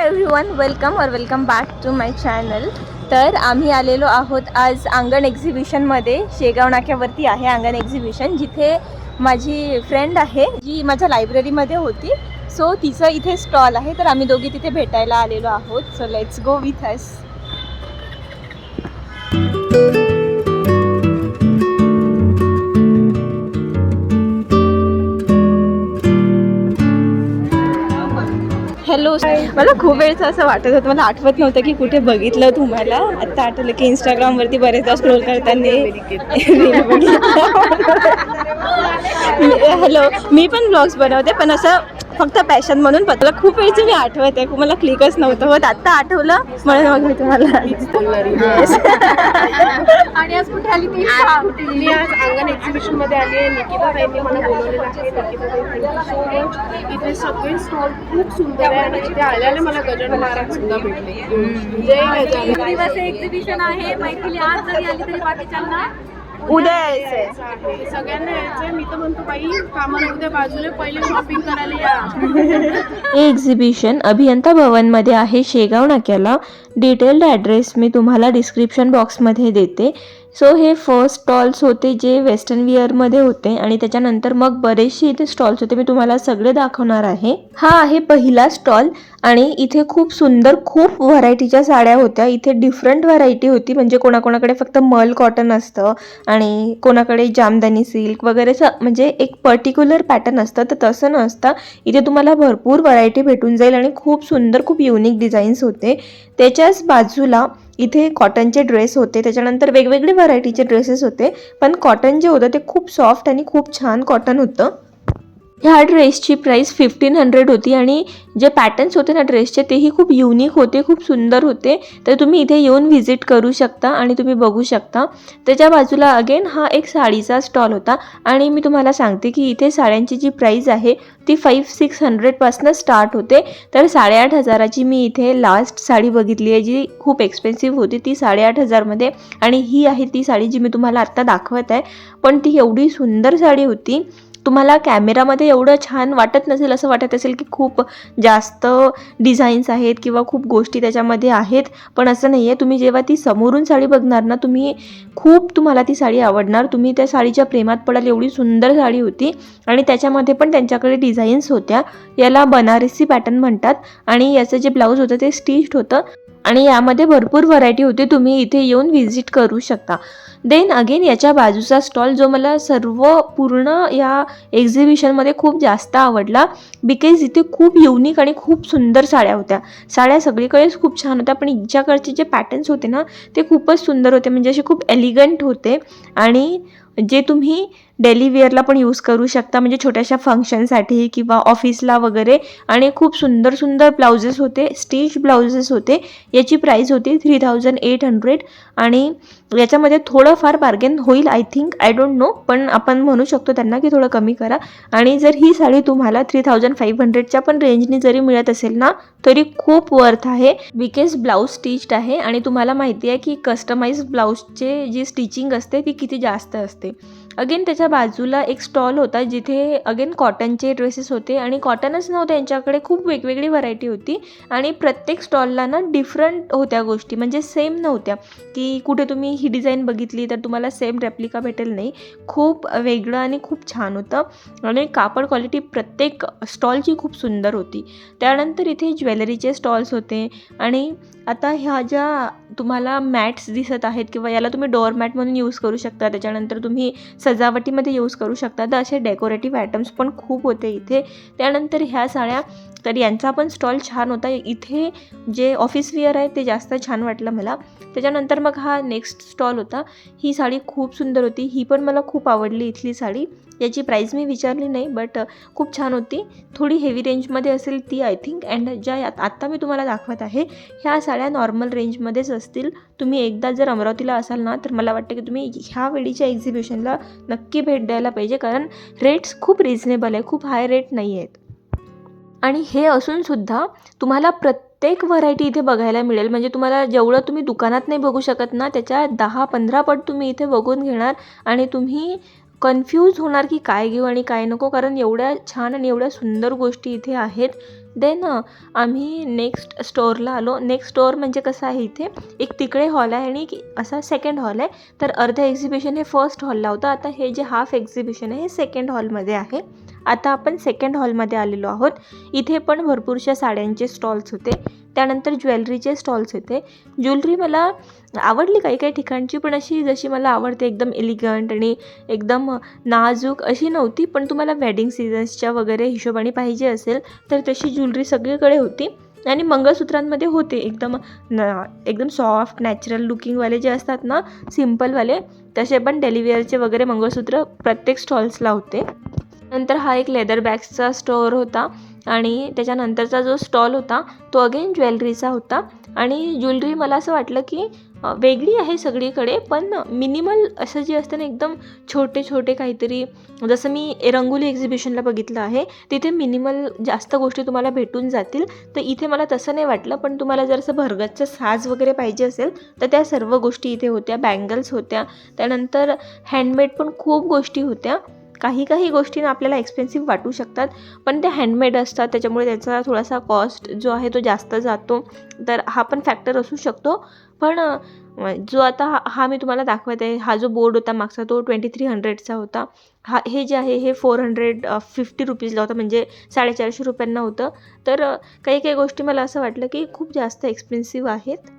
Everyone, welcome back to my channel. तर आम्ही आलेलो आहोत आज अंगण एक्झिबिशनमध्ये। शेगाव नाक्यावरती आहे अंगण एक्झिबिशन, जिथे माझी फ्रेंड आहे जी माझ्या लायब्ररीमध्ये होती। सो तिचं इथे स्टॉल आहे, तर आम्ही दोघी तिथे भेटायला आलेलो आहोत। So let's go with us. Hello, मला खूप वेळचं असं वाटत होतं, मला आठवत नव्हतं की कुठे बघितलं तुम्हाला। आता आठवलं की इंस्टाग्रामवरती बरेचदा स्क्रोल करताना हॅलो, मी पण ब्लॉग्स बनवते, पण असं फक्त पॅशन म्हणून पतला खूप वेळचं मी आठवत आहे, मला क्लिकच नव्हतं होत। आता आठवलं म्हणून मग मी तुम्हाला। आणि आज कुठे आली ती? मी आज अंगण एक्झिबिशन मध्ये आली आहे। निकिता ताईंनी मला बोलवलेलं आहे। निकिता ताई, थँक्यू सो मच। इथे सगळे स्टॉल खूप सुंदर आहे आणि इथे आल्याने मला गजानन महाराज सुद्धा भेटले। जय गजानन। दिवस एक्झिबिशन आहे, मैथिली आज जरी आली तरी बाकीच्यांना उद्या यायचंय आहे। सगळ्यांना यायचंय। मी तर म्हणतो बाई, कामाला उद्या बाजूला पहिले शॉपिंग करायला या। हे एक्झिबिशन अभियंता भवनमध्ये आहे, शेगाव नाक्याला। डिटेल्ड ॲड्रेस मी तुम्हाला डिस्क्रिप्शन बॉक्समध्ये देते। सो हे फर्स्ट स्टॉल्स होते जे वेस्टर्न विअरमध्ये होते, आणि त्याच्यानंतर मग बरेचसे इथे स्टॉल्स होते, मी तुम्हाला सगळे दाखवणार आहे। हा आहे पहिला स्टॉल, आणि इथे खूप सुंदर खूप व्हरायटीच्या साड्या होत्या। इथे डिफरंट व्हरायटी होती, म्हणजे कोणाकोणाकडे फक्त मल कॉटन असतं आणि कोणाकडे जामदानी सिल्क वगैरेचं, म्हणजे एक पर्टिक्युलर पॅटर्न असतं, तर तसं नसतं। इथे तुम्हाला भरपूर व्हरायटी भेटून जाईल आणि खूप सुंदर खूप युनिक डिझाईन्स होते। त्याच्याच बाजूला इथे कॉटनचे ड्रेस होते, त्याच्यानंतर वेगवेगळे व्हरायटीचे ड्रेसेस होते, पण कॉटन जे होतं ते खूप सॉफ्ट आणि खूप छान कॉटन होतं। ह्या ड्रेसची प्राईस 1500 होती, आणि जे पॅटर्न्स होते ना ड्रेसचे तेही खूप युनिक होते, खूप सुंदर होते। तर तुम्ही इथे येऊन व्हिजिट करू शकता आणि तुम्ही बघू शकता। त्याच्या बाजूला अगेन हा एक साडीचा स्टॉल होता, आणि मी तुम्हाला सांगते की इथे साड्यांची जी प्राईस आहे ती 500-600 पासून स्टार्ट होते। तर 8500ची मी इथे लास्ट साडी बघितली आहे, जी खूप एक्सपेन्सिव्ह होती, ती 8500 मध्ये। आणि ही आहे ती साडी जी मी तुम्हाला आत्ता दाखवत आहे, पण ती एवढी सुंदर साडी होती। तुम्हाला कॅमेरामध्ये एवढं छान वाटत नसेल, असं वाटत असेल की खूप जास्त डिझाईन्स आहेत किंवा खूप गोष्टी त्याच्यामध्ये आहेत, पण असं नाही आहे। तुम्ही जेव्हा ती समोरून साडी बघणार ना, तुम्हाला ती साडी आवडणार, तुम्ही त्या साडीच्या प्रेमात पडाल, एवढी सुंदर साडी होती। आणि त्याच्यामध्ये पण त्यांच्याकडे डिझाईन्स होत्या, याला बनारसी पॅटर्न म्हणतात, आणि याचं जे ब्लाऊज होतं ते स्टिच्ड होतं, आणि यामध्ये भरपूर व्हरायटी होती, तुम्ही इथे येऊन व्हिजिट करू शकता। देन अगेन याच्या बाजूचा स्टॉल जो मला पूर्ण या एक्झिबिशनमध्ये खूप जास्त आवडला, बिकॉज इथे खूप युनिक आणि खूप सुंदर साड्या होत्या। साड्या सगळीकडेच खूप छान होत्या, पण हिच्याकडचे जे पॅटर्न्स होते ना ते खूपच सुंदर होते, म्हणजे असे खूप एलिगंट होते, आणि जे तुम्ही डेली वेअरला पण यूज करू शकता, म्हणजे छोट्याशा फंक्शनसाठी किंवा ऑफिसला वगैरे। आणि खूप सुंदर सुंदर ब्लाउजेस होते, स्टिच ब्लाउजेस होते। याची प्राईस होती 3800, आणि याच्यामध्ये थोडंफार बार्गेन होईल, I think, I don't know, पण आपण म्हणू शकतो त्यांना की थोडं कमी करा। आणि जर ही साडी तुम्हाला 3500च्या पण रेंजनी जरी मिळत असेल ना, तरी खूप वर्थ आहे, बिकॉज ब्लाऊज स्टिच्ड आहे, आणि तुम्हाला माहिती आहे की कस्टमाइज ब्लाऊजचे जी स्टिचिंग असते ती किती जास्त असते। अगेन त्याच्या बाजूला एक स्टॉल होता, जिथे अगेन कॉटनचे ड्रेसेस होते, आणि कॉटनच नव्हते यांच्याकडे, खूप वेगवेगळी व्हरायटी होती, आणि प्रत्येक स्टॉलला ना डिफरंट होत्या गोष्टी, म्हणजे सेम नव्हत्या की कुठे तुम्ही ही डिझाईन बघितली तर तुम्हाला सेम रेप्लिका भेटेल, नाही, खूप वेगळं आणि खूप छान होतं, आणि कापड क्वालिटी प्रत्येक स्टॉलची खूप सुंदर होती। त्यानंतर इथे ज्वेलरीचे स्टॉल्स होते, आणि आता ह्या ज्या तुम्हाला मॅट्स दिसत आहेत, किंवा याला तुम्ही डोअर मॅट म्हणून यूज करू शकता, त्याच्यानंतर तुम्ही सजावटीमध्ये यूज करू शकता, तर असे डेकोरेटिव्ह आयटम्स पण खूप होते इथे। त्यानंतर ह्या साड्या, तर यांचा पण स्टॉल छान होता, इथे जे ऑफिस वेअर आहे ते जास्त छान वाटलं मला। त्याच्यानंतर मग हा नेक्स्ट स्टॉल होता, ही साडी खूप सुंदर होती, ही पण मला खूप आवडली इथली साडी। याची प्राईस मी विचारली नाही, बट खूप छान होती, थोडी हेवी रेंजमध्ये असेल ती, आय थिंक। अँड ज्या आत्ता मी तुम्हाला दाखवत आहे ह्या साड्या नॉर्मल रेंजमध्येच असतील। तुम्ही एकदा जर अमरावतीला असाल ना, तर मला वाटतं की तुम्ही ह्या वेळीच्या एक्झिबिशनला नक्की भेट द्यायला पाहिजे, कारण रेट्स खूप रिझनेबल आहे, खूप हाय रेट नाही आहेत। आणि हे असूनसुद्धा तुम्हाला प्रत्येक व्हरायटी इथे बघायला मिळेल, म्हणजे तुम्हाला जेवढं तुम्ही दुकानात नाही बघू शकत ना, त्याच्या 10-15 पट तुम्ही इथे बघून घेणार, आणि तुम्ही कन्फ्यूज होणार की काय घेऊ आणि काय नको, कारण एवढ्या छान आणि एवढ्या सुंदर गोष्टी इथे आहेत. देन आम्ही नेक्स्ट स्टोअरला आलो. नेक्स्ट स्टोअर म्हणजे कसं आहे, इथे एक तिकडे हॉल आहे आणि असा सेकंड हॉल आहे. तर अर्धं एक्झिबिशन हे फर्स्ट हॉलला होतं. आता हे जे हाफ एक्झिबिशन आहे हे सेकंड हॉलमध्ये आहे. आता आपण सेकंड हॉलमध्ये आलेलो आहोत. इथे पण भरपूरशा साड्यांचे स्टॉल्स होते, त्यानंतर ज्वेलरीचे स्टॉल्स होते. ज्वेलरी मला आवडली काही काही ठिकाणची, पण अशी जशी मला आवडते एकदम एलिगंट आणि एकदम नाजूक अशी नव्हती. पण तुम्हाला वेडिंग सीझन्सच्या वगैरे हिशोबाने पाहिजे असेल तर तशी ज्वेलरी सगळीकडे होती. आणि मंगळसूत्रांमध्ये होते एकदम सॉफ्ट नॅचरल लुकिंगवाले जे असतात ना, सिम्पलवाले, तसे पण डेलिवेअरचे वगैरे मंगळसूत्र प्रत्येक स्टॉल्सला होते. नंतर हा एक लेदर बॅग्सचा स्टोअर होता आणि त्याच्यानंतरचा जो स्टॉल होता तो अगेन ज्वेलरीचा होता. आणि ज्वेलरी मला असं वाटलं की वेगळी आहे सगळीकडे, पण मिनिमल असं जे असतं ना, एकदम छोटे छोटे काहीतरी, जसं मी रंगोली एक्झिबिशनला बघितलं आहे तिथे मिनिमल जास्त गोष्टी तुम्हाला भेटून जातील. तर इथे मला तसं नाही वाटलं, पण तुम्हाला जर असं भरगतचं साज वगैरे पाहिजे असेल तर त्या सर्व गोष्टी इथे होत्या. बँगल्स होत्या, त्यानंतर हँडमेड पण खूप गोष्टी होत्या. काही काही गोष्टींना आपल्याला एक्सपेन्सिव्ह वाटू शकतात, पण ते हँडमेड असतात त्याच्यामुळे त्याचा थोडासा कॉस्ट जो आहे तो जास्त जातो. तर हा पण फॅक्टर असू शकतो. पण जो आता हा मी तुम्हाला दाखवत आहे, हा जो बोर्ड होता मागचा तो 2300चा होता. हे जे आहे हे 450 रुपीजला होता, म्हणजे 450 रुपयांना होतं. तर काही काही गोष्टी मला असं वाटलं की खूप जास्त एक्सपेन्सिव्ह आहेत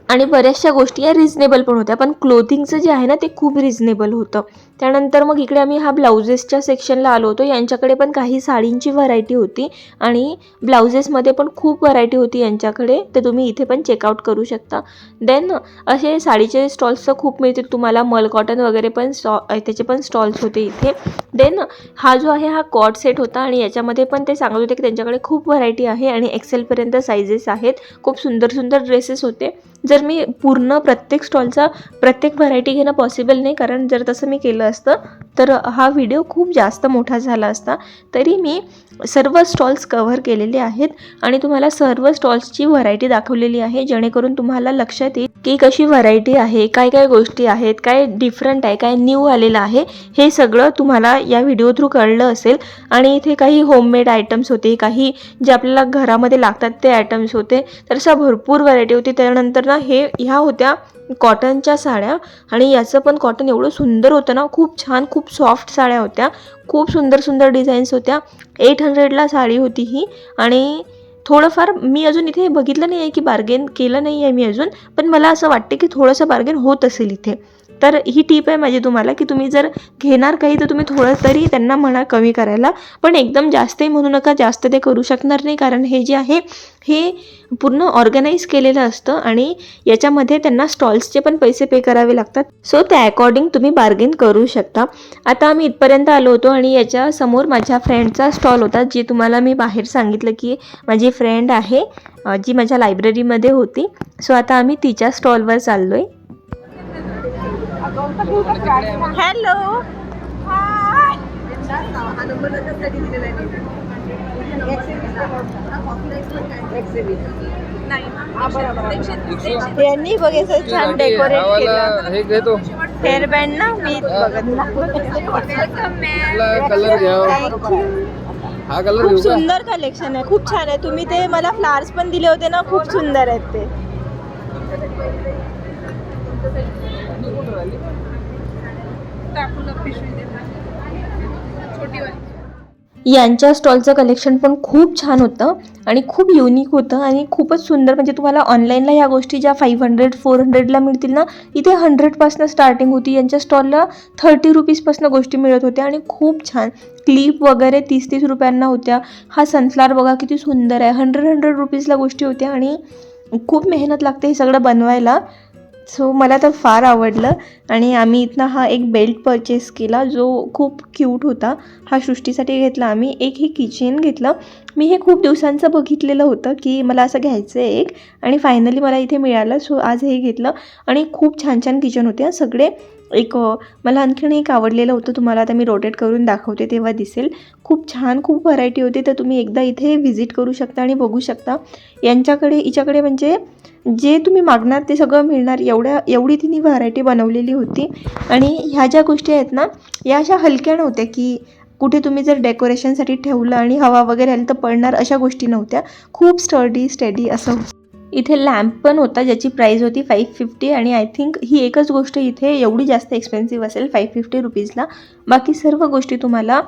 आणि बऱ्याचशा गोष्टी या रिजनेबल पण होत्या, पण क्लोथिंगचं जे आहे ना ते खूप रिजनेबल होतं. त्यानंतर मग इकडे आम्ही हा ब्लाउजेसच्या सेक्शनला आलो होतो. यांच्याकडे पण काही साडींची व्हरायटी होती आणि ब्लाउजेसमध्ये पण खूप व्हरायटी होती यांच्याकडे, तर तुम्ही इथे पण चेकआउट करू शकता. देन असे साडीचे स्टॉल्स तर खूप मिळतील तुम्हाला, मल कॉटन वगैरे पण त्याचे पण स्टॉल्स होते इथे. देन हा जो आहे हा कॉट सेट होता आणि याच्यामध्ये पण ते सांगत होते की त्यांच्याकडे खूप व्हरायटी आहे आणि एक्सेलपर्यंत सायझेस आहेत. खूप सुंदर सुंदर ड्रेसेस होते. जर मी पूर्ण प्रत्येक स्टॉलचा प्रत्येक व्हरायटी घेणं पॉसिबल नाही, कारण जर तसं मी केलं असतं तर हा व्हिडिओ खूप जास्त मोठा झाला असता. तरी मी सर्व स्टॉल्स कव्हर केलेले आहेत आणि तुम्हाला सर्व स्टॉल्सची व्हरायटी दाखवलेली आहे, जेणेकरून तुम्हाला लक्षात येईल की कशी व्हरायटी आहे, काय काय गोष्टी आहेत, काय डिफरंट आहे, काय न्यू आलेलं आहे, हे सगळं तुम्हाला या व्हिडिओ थ्रू कळलं असेल. आणि इथे काही होममेड आयटम्स होते, काही जे आपल्याला घरामध्ये लागतात ते आयटम्स होते. तर अशा भरपूर व्हरायटी होती. त्यानंतर ना ह्या होत्या कॉटनच्या साड्या आणि याचं पण कॉटन एवढं सुंदर होतं ना, खूप छान, खूप सॉफ्ट साड्या होत्या, खूप सुंदर सुंदर डिझाईन्स होत्या. 800ला साडी होती ही. आणि थोडंफार मी अजून इथे बघितलं नाही आहे की बार्गेन केलं नाही आहे मी अजून, पण मला असं वाटते की थोडंसं बार्गेन होत असेल इथे. तर ही टिप आहे माझी तुम्हाला की तुम्ही जर घेणार काही तर तुम्ही थोडं तरी त्यांना म्हणा कमी करायला, पण एकदम जास्तही म्हणू नका, जास्त ते करू शकणार नाही, कारण हे जे आहे हे पूर्ण ऑर्गनाईज केलेलं असतं आणि याच्यामध्ये त्यांना स्टॉल्सचे पण पैसे पे करावे लागतात. सो त्या अकॉर्डिंग तुम्ही बार्गेन करू शकता. आता आम्ही इथपर्यंत आलो होतो आणि याच्या समोर माझ्या फ्रेंडचा स्टॉल होता, जे तुम्हाला मी बाहेर सांगितलं की माझी फ्रेंड आहे जी माझ्या लायब्ररीमध्ये होती. सो आता आम्ही तिच्या स्टॉलवर चाललो आहे. हॅलो, यांनी बघायचं छान डेकोरेट केलं हे घेतो हेअर बँड ना, मी कलर घ्या. हा कलर खूप घेऊ का? सुंदर कलेक्शन आहे, खूप छान आहे. तुम्ही ते मला फ्लावर्स पण दिले होते ना, खूप सुंदर आहेत ते. यांच्या स्टॉलचं कलेक्शन पण खूप छान होतं आणि खूप युनिक होतं आणि खूपच सुंदर. म्हणजे तुम्हाला ऑनलाईनला ह्या गोष्टी ज्या 500-400ला मिळतील ना, इथे 100पासून स्टार्टिंग होती. यांच्या स्टॉलला 30 रुपीजपासून गोष्टी मिळत होत्या आणि खूप छान. क्लिप वगैरे 30-30 रुपयांना होत्या. हा सनफ्लावर बघा किती सुंदर आहे, 100 रुपीजला गोष्टी होत्या आणि खूप मेहनत लागते हे सगळं बनवायला. सो मला तर फार आवडलं आणि आम्ही इथनं हा एक बेल्ट परचेस केला जो खूप क्यूट होता. हा सृष्टीसाठी घेतला आम्ही. एक हे किचन घेतलं. मी हे खूप दिवसांचं बघितलेलं होतं की मला असं घ्यायचं आहे एक, आणि फायनली मला इथे मिळालं. सो आज हे घेतलं आणि खूप छान छान किचन होते सगळे. मला आणखीन एक आवडलेलं होतं, तुम्हाला आता मी रोटेट करून दाखवते तेव्हा दिसेल. खूप छान, खूप व्हरायटी होती. तर तुम्ही एकदा इथे व्हिजिट करू शकता आणि बघू शकता. हिच्याकडे म्हणजे जे तुम्ही मागणार ते सगळं मिळणार, एवढी तिने व्हरायटी बनवलेली होती. आणि ह्या ज्या गोष्टी आहेत ना, या अशा हलक्या नव्हत्या की कुठे तुम्ही जर डेकोरेशनसाठी ठेवलं आणि हवा वगैरे आली तर पडणार, अशा गोष्टी नव्हत्या. खूप स्टडी असं होतं. इथे लॅम्प पण होता ज्याची प्राईस होती 550 आणि आय थिंक ही एकच गोष्ट इथे एवढी जास्त एक्सपेन्सिव्ह असेल 550 रुपीजला. बाकी सर्व गोष्टी तुम्हाला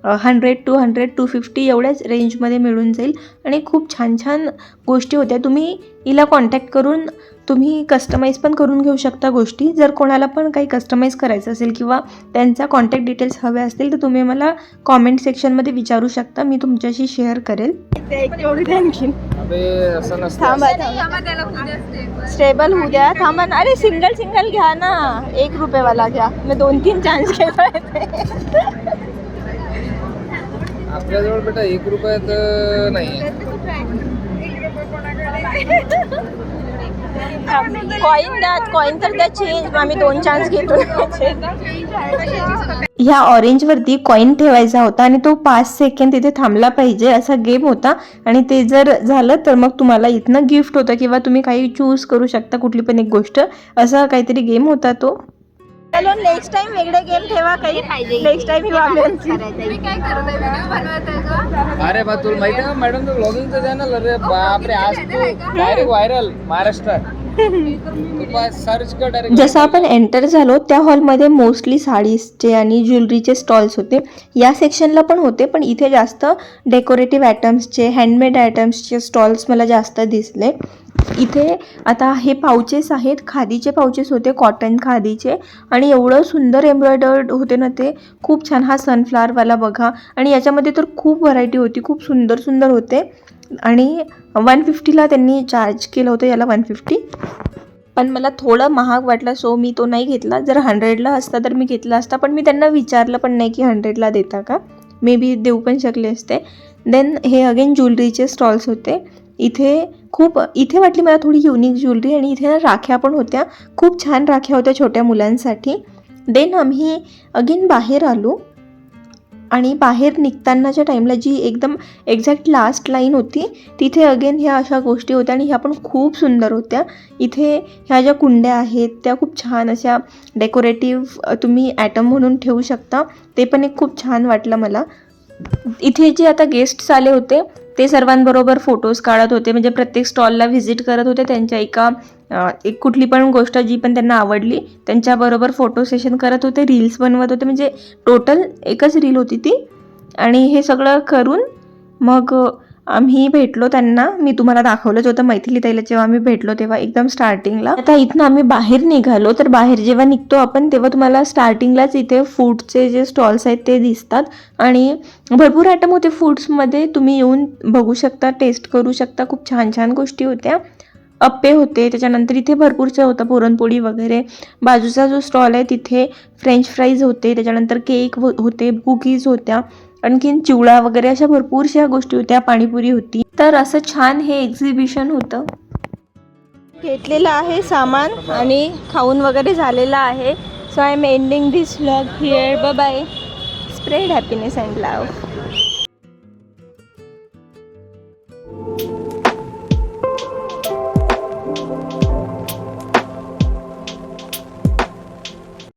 100, 200, 250 एवढ्याच रेंजमध्ये मिळून जाईल. आणि खूप छान छान गोष्टी होत्या. तुम्ही हिला कॉन्टॅक्ट करून तुम्ही कस्टमाइज पण करून घेऊ शकता गोष्टी. जर कोणाला पण काही कस्टमाइज करायचं असेल किंवा त्यांचा कॉन्टॅक्ट डिटेल्स हवे असतील तर तुम्ही मला कॉमेंट सेक्शनमध्ये विचारू शकता, मी तुमच्याशी शेअर करेल. अबे असं नसतं. स्टेबल होऊ द्या, थांबा ना. अरे सिंगल घ्या ना, 1 रुपयेवाला घ्या. मी 2-3 चान्स घेतोय. आपल्याजवळ बेटा 1 रुपयात नाही. कॉईन द्या, कॉईन तर द्या, चेंज. आम्ही 2 चान्स घेतो. ह्या ऑरेंजवरती कॉईन ठेवायचा होता आणि तो 5 सेकंड तिथे थांबला पाहिजे असा गेम होता. आणि ते जर झालं तर मग तुम्हाला इथनं गिफ्ट होतं किंवा तुम्ही काही चूज करू शकता, कुठली पण एक गोष्ट. असा काहीतरी गेम होता तो. चलो नेक्स्ट टाइम वेगळे गेम ठेवा काही. नेक्स्ट टाइम अरे बा तुला माहिती आहे मॅडम, तो ब्लॉगिंगचं चॅनल. अरे बापरे, आज तू डायरेक्ट व्हायरल महाराष्ट्रात. सर्च कर डायरेक्ट. जसं आपण एंटर झालो त्या हॉलमध्ये मोस्टली साडीजचे आणि ज्वेलरीचे स्टॉल्स होते. या सेक्शनला पण होते, पण इथे जास्त डेकोरेटिव्ह आयटम्सचे, हँडमेड आयटम्सचे स्टॉल्स मला जास्त दिसले. इथे आता हे पाउचेस आहेत, खादीचे पाउचेस होते, कॉटन खादीचे. आणि एवढं सुंदर एम्ब्रॉयडर्ड होते ना ते, खूप छान. हा सनफ्लॉवरवाला बघा. आणि याच्यामध्ये तर खूप व्हरायटी होती, खूप सुंदर होते. आणि 150ला त्यांनी चार्ज केलं होतं याला, 150. पण मला थोडं महाग वाटला, सो मी तो नाही घेतला. जर 100ला असता तर मी घेतला असता, पण मी त्यांना विचारलं पण नाही की 100ला देता का. मे बी देऊ पण शकले असते. देन हे अगेन ज्वेलरीचे स्टॉल्स होते. इथे वाटली मला थोडी युनिक ज्वेलरी. आणि इथे ना राख्या पण होत्या, खूप छान राख्या होत्या छोट्या मुलांसाठी. देन आम्ही अगेन बाहेर आलो. आणि बाहेर निघतानाच्या टाईमला जी एकदम एक्झॅक्ट लास्ट लाईन होती तिथे अगेन ह्या अशा गोष्टी होत्या. आणि ह्या पण खूप सुंदर होत्या. इथे ह्या ज्या कुंड्या आहेत त्या खूप छान अशा डेकोरेटिव्ह तुम्ही ॲटम म्हणून ठेवू शकता. ते पण एक खूप छान वाटलं मला. इथे जे आता गेस्ट्स आले होते ते सर्वांबरोबर फोटोज काढत होते. म्हणजे प्रत्येक स्टॉलला व्हिजिट करत होते. त्यांच्या एक कुठली पण गोष्ट जी पण त्यांना आवडली त्यांच्याबरोबर फोटो सेशन करत होते, रील्स बनवत होते. म्हणजे टोटल एकच रील होती ती. आणि हे सगळं करून मग आम्ही भेटलो त्यांना. मी तुम्हाला दाखवलंच होतं मैथिली ताईला जेव्हा आम्ही भेटलो तेव्हा एकदम स्टार्टिंगला. आता इथनं आम्ही बाहेर निघालो, तर बाहेर जेव्हा निघतो आपण तेव्हा तुम्हाला स्टार्टिंगलाच इथे फूडचे जे स्टॉल्स आहेत ते दिसतात. आणि भरपूर आयटम होते फूड्समध्ये, तुम्ही येऊन बघू शकता, टेस्ट करू शकता. खूप छान गोष्टी होत्या. अप्पे होते, त्याच्यानंतर इथे भरपूरचं होतं, पुरणपोळी वगैरे. बाजूचा जो स्टॉल आहे तिथे फ्रेंच फ्राईज होते, त्याच्यानंतर केक होते, कुकीज होत्या, आणखीन चिवडा वगैरे अशा भरपूरशा गोष्टी होत्या, पाणीपुरी होती. तर असं छान हे एक्झिबिशन होतं. घेतलेलं आहे सामान आणि खाऊन वगैरे झालेलं आहे. So I am ending this vlog here. Bye bye. Spread happiness and love.